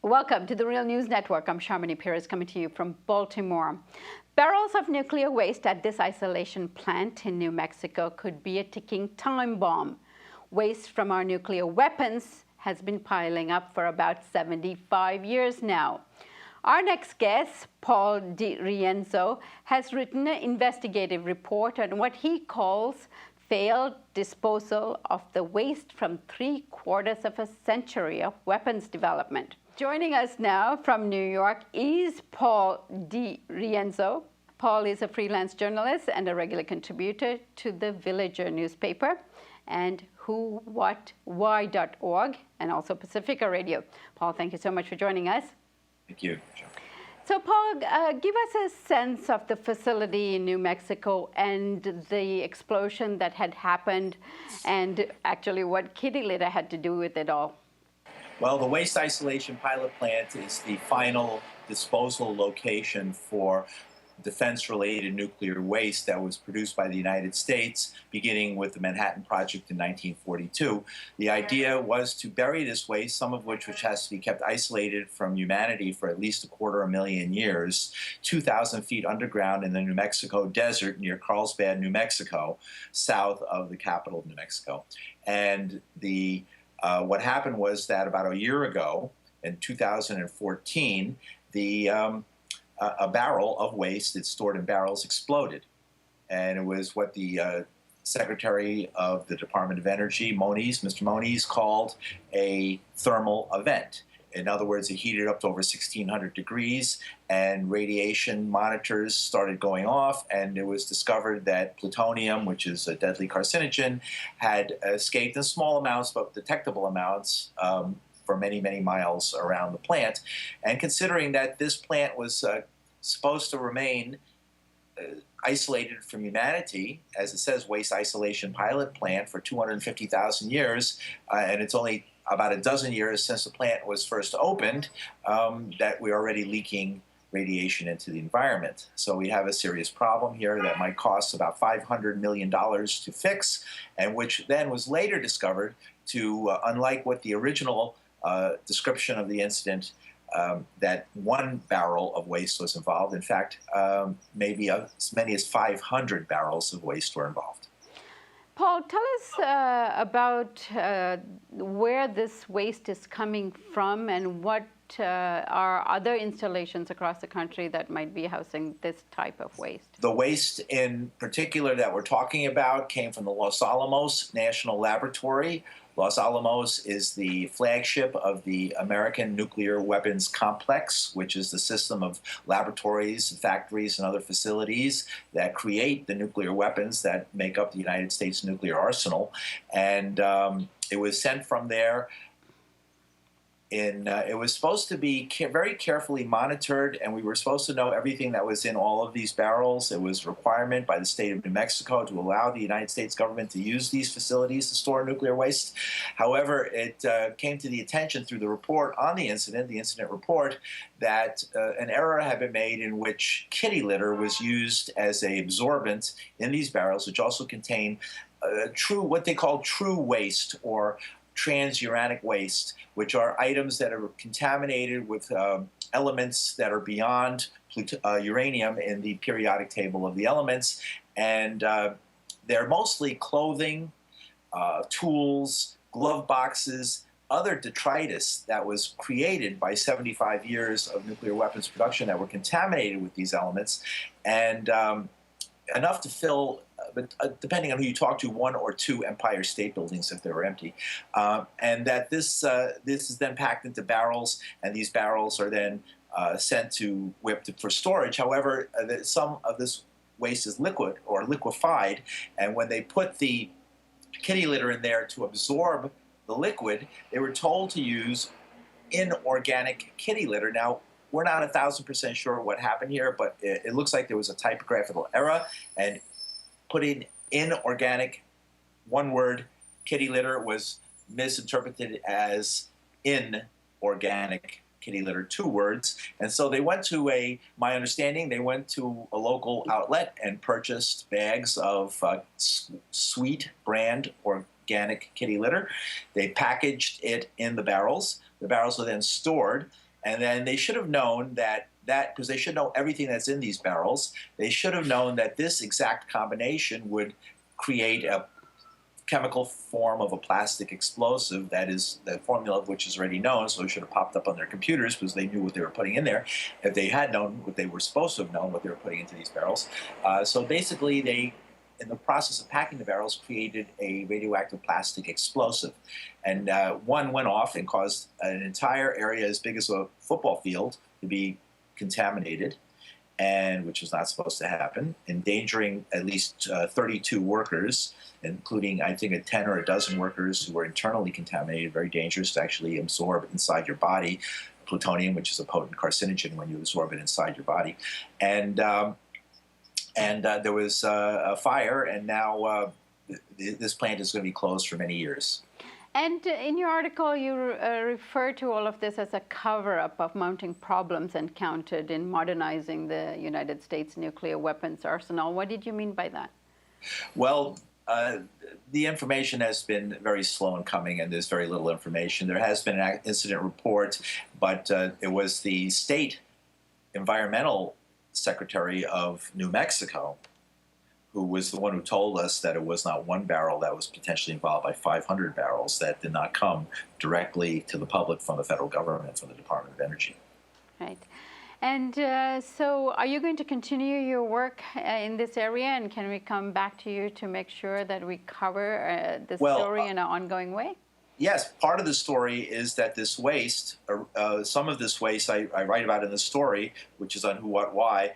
Welcome to the Real News Network. I'm Sharmini Perez coming to you from Baltimore. Barrels of nuclear waste at this isolation plant in New Mexico could be a ticking time bomb. Waste from our nuclear weapons has been piling up for about 75 years now. Our next guest, Paul DeRienzo, has written an investigative report on what he calls failed disposal of the waste from 3/4 of a century of weapons development. Joining us now from New York is Paul DeRienzo. Paul is a freelance journalist and a regular contributor to the Villager newspaper and whowhatwhy.org and also Pacifica Radio. Paul, thank you so much for joining us. Thank you. So, Paul, give us a sense of the facility in New Mexico and the explosion that had happened and actually what kitty litter had to do with it all. Well, the waste isolation pilot plant is the final disposal location for defense-related nuclear waste that was produced by the United States, beginning with the Manhattan Project in 1942. The idea was to bury this waste, some of which has to be kept isolated from humanity for at least 250,000 years, 2,000 feet underground in the New Mexico desert near Carlsbad, New Mexico, south of the capital of New Mexico. And what happened was that about a year ago, in 2014, a barrel of waste that's stored in barrels exploded. And it was what the Secretary of the Department of Energy, Mr. Moniz, called a thermal event. In other words, it heated up to over 1,600 degrees, and radiation monitors started going off, and it was discovered that plutonium, which is a deadly carcinogen, had escaped in small amounts, but detectable amounts, for many, many miles around the plant. And considering that this plant was supposed to remain isolated from humanity, as it says, waste isolation pilot plant for 250,000 years, and it's only about a dozen years since the plant was first opened, that we're already leaking radiation into the environment. So we have a serious problem here that might cost about $500 million to fix, and which then was later discovered to, unlike what the original description of the incident, that one barrel of waste was involved. In fact, maybe as many as 500 barrels of waste were involved. Paul, tell us about where this waste is coming from and what are other installations across the country that might be housing this type of waste. The waste in particular that we're talking about came from the Los Alamos National Laboratory. Los Alamos is the flagship of the American Nuclear Weapons Complex, which is the system of laboratories, factories, and other facilities that create the nuclear weapons that make up the United States nuclear arsenal. And it was sent from there. It was supposed to be very carefully monitored, and we were supposed to know everything that was in all of these barrels. It was a requirement by the state of New Mexico to allow the United States government to use these facilities to store nuclear waste. However, it came to the attention through the report on the incident report, that an error had been made in which kitty litter was used as an absorbent in these barrels, which also contain what they call true waste, or transuranic waste, which are items that are contaminated with elements that are beyond uranium in the periodic table of the elements. And they're mostly clothing, tools, glove boxes, other detritus that was created by 75 years of nuclear weapons production that were contaminated with these elements, and enough to fill, depending on who you talk to, 1 or 2 Empire State Buildings if they were empty. And that this is then packed into barrels, and these barrels are then sent to WIPP for storage. However, some of this waste is liquid or liquefied, and when they put the kitty litter in there to absorb the liquid, they were told to use inorganic kitty litter. Now, we're not 1,000% sure what happened here, but it looks like there was a typographical error, and putting inorganic, one word, kitty litter, was misinterpreted as inorganic kitty litter, 2 words. And so they went to my understanding, they went to a local outlet and purchased bags of Sweet brand organic kitty litter. They packaged it in the barrels. The barrels were then stored And then they should have known that because they should know everything that's in these barrels, they should have known that this exact combination would create a chemical form of a plastic explosive that is the formula of which is already known, so it should have popped up on their computers because they knew what they were putting in there. If they had known what they were supposed to have known what they were putting into these barrels. So basically they, in the process of packing the barrels, created a radioactive plastic explosive. And one went off and caused an entire area as big as a football field to be contaminated, and which was not supposed to happen, endangering at least 32 workers, including, I think, 10 or a dozen workers who were internally contaminated, very dangerous to actually absorb inside your body, plutonium, which is a potent carcinogen when you absorb it inside your body. And there was a fire, and now this plant is going to be closed for many years. And in your article, you refer to all of this as a cover-up of mounting problems encountered in modernizing the United States nuclear weapons arsenal. What did you mean by that? Well, the information has been very slow in coming, and there's very little information. There has been an incident report, but it was the state environmental secretary of New Mexico who was the one who told us that it was not one barrel that was potentially involved by 500 barrels that did not come directly to the public from the federal government, from the Department of Energy. Right. And so are you going to continue your work in this area, and can we come back to you to make sure that we cover this story in an ongoing way? Yes, part of the story is that this waste, some of this waste I write about in the story, which is on Who, What, Why,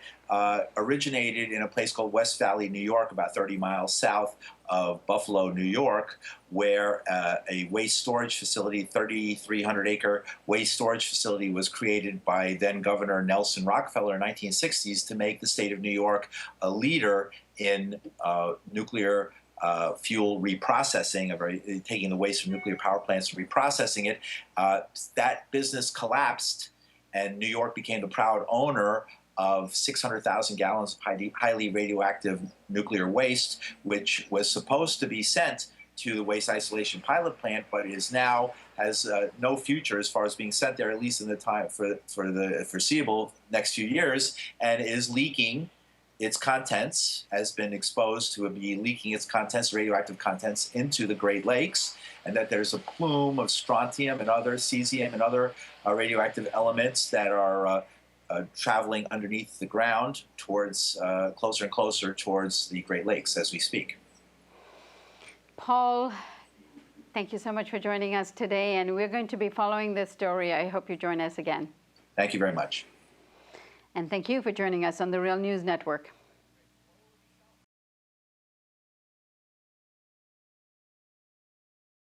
originated in a place called West Valley, New York, about 30 miles south of Buffalo, New York, where a waste storage facility, 3,300-acre waste storage facility, was created by then-Governor Nelson Rockefeller in the 1960s to make the state of New York a leader in nuclear fuel reprocessing, taking the waste from nuclear power plants and reprocessing it. That business collapsed, and New York became the proud owner of 600,000 gallons of highly radioactive nuclear waste, which was supposed to be sent to the waste isolation pilot plant, but is now has no future as far as being sent there, at least in the time for the foreseeable next few years, and is leaking. Its contents has been exposed to be leaking its contents, radioactive contents, into the Great Lakes, and that there's a plume of strontium and other cesium and other radioactive elements that are traveling underneath the ground towards closer and closer towards the Great Lakes as we speak. Paul, thank you so much for joining us today, and we're going to be following this story. I hope you join us again. Thank you very much. And thank you for joining us on the Real News Network.